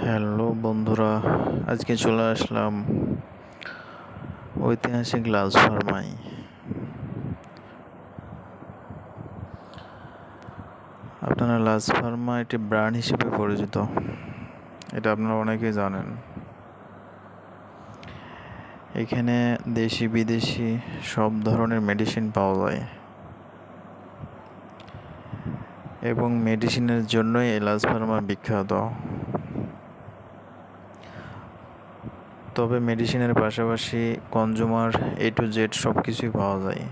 Hello বন্ধুরা, আজকে চলে আসলাম ঐতিহাসিক লাজ ফার্মায়। আপনারা লাজ ফার্মা একটি ব্র্যান্ড হিসেবে পরিচিত, এটা আপনারা অনেকেই জানেন। এখানে দেশি বিদেশি সব ধরনের মেডিসিন পাওয়া যায় এবং মেডিসিনের জন্যই এই লাজ ফার্মা বিখ্যাত। তবে মেডিসিনের পাশাপাশি কনজিউমার A to Z সব কিছুই পাওয়া যায়।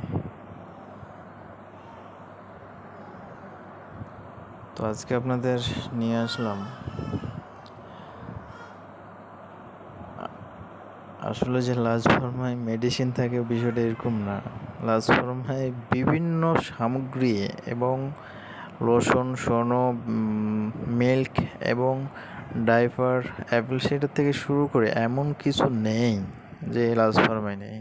তো আজকে আপনাদের নিয়ে আসলাম, আসলে যে লাজ ফার্মায় মেডিসিন থাকে বিষয়টা এরকম না। লাজ ফার্মায় বিভিন্ন সামগ্রী এবং লোশন, স্বর্ণ, মিল্ক এবং ডাইপার, অ্যাপেল সাইডার থেকে শুরু করে এমন কিছু নেই যে লাজ ফার্মায় নেই।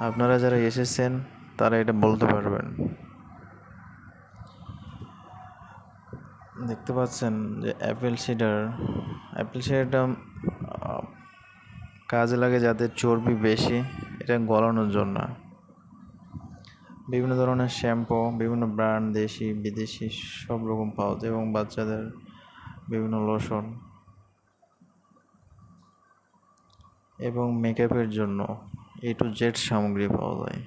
আপনারা যারা এসেছেন তারা এটা বলতে পারবেন। দেখতে পাচ্ছেন যে অ্যাপেল সাইডারটা কাজে লাগে যাদের চর্বি বেশি, এটা গলানোর জন্য। বিভিন্ন ধরনের শ্যাম্পু, বিভিন্ন ব্র্যান্ড, দেশি বিদেশি সব রকম পাওয়া যায় এবং বাচ্চাদের বিভিন্ন লোশন এবং মেকআপের জন্য A to Z সামগ্রী পাওয়া যায়।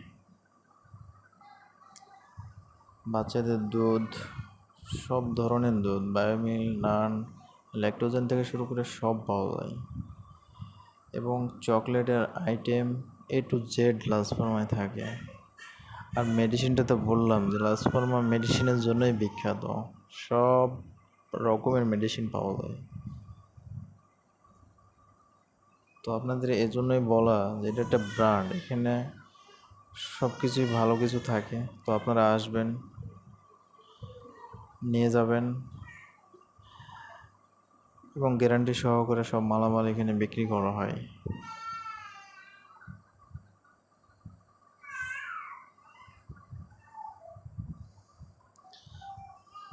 বাচ্চাদের দুধ, সব ধরনের দুধ, বায়োমিল, নান, ল্যাকটোজেন থেকে শুরু করে সব পাওয়া যায় এবং চকলেটের আইটেম A to Z লাজ ফার্মায় থাকে। আর মেডিসিনটা তো বললাম যে লাজ ফার্মা মেডিসিনের জন্যই বিখ্যাত, সব রকমের মেডিসিন পাওয়া যায়। তো আপনাদের এজন্যই বলা যে এটা একটা ব্র্যান্ড, এখানে সব কিছুই ভালো কিছু থাকে। তো আপনারা আসবেন, নিয়ে যাবেন এবং গ্যারান্টি সহকারে সব মালামাল এখানে বিক্রি করা হয়।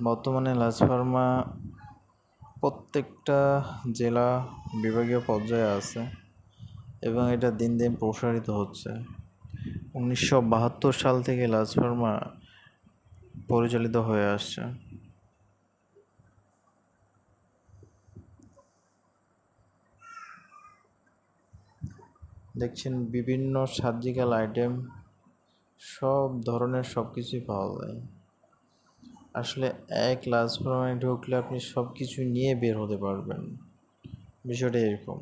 বর্তমানে লাজ ফার্মা প্রত্যেকটা জেলা বিভাগীয় পর্যায়ে আছে এবং এটা দিন দিন প্রসারিত হচ্ছে। 1972 সাল থেকে লাজ ফার্মা পরিচালিত হয়ে আসছে। দেখছেন বিভিন্ন সার্জিক্যাল আইটেম, সব ধরনের সব কিছুই পাওয়া যায়। আসলে এক লাজ ফার্মায় ঢুকলে আপনি সব কিছু নিয়ে বের হতে পারবেন, বিষয়টা এরকম।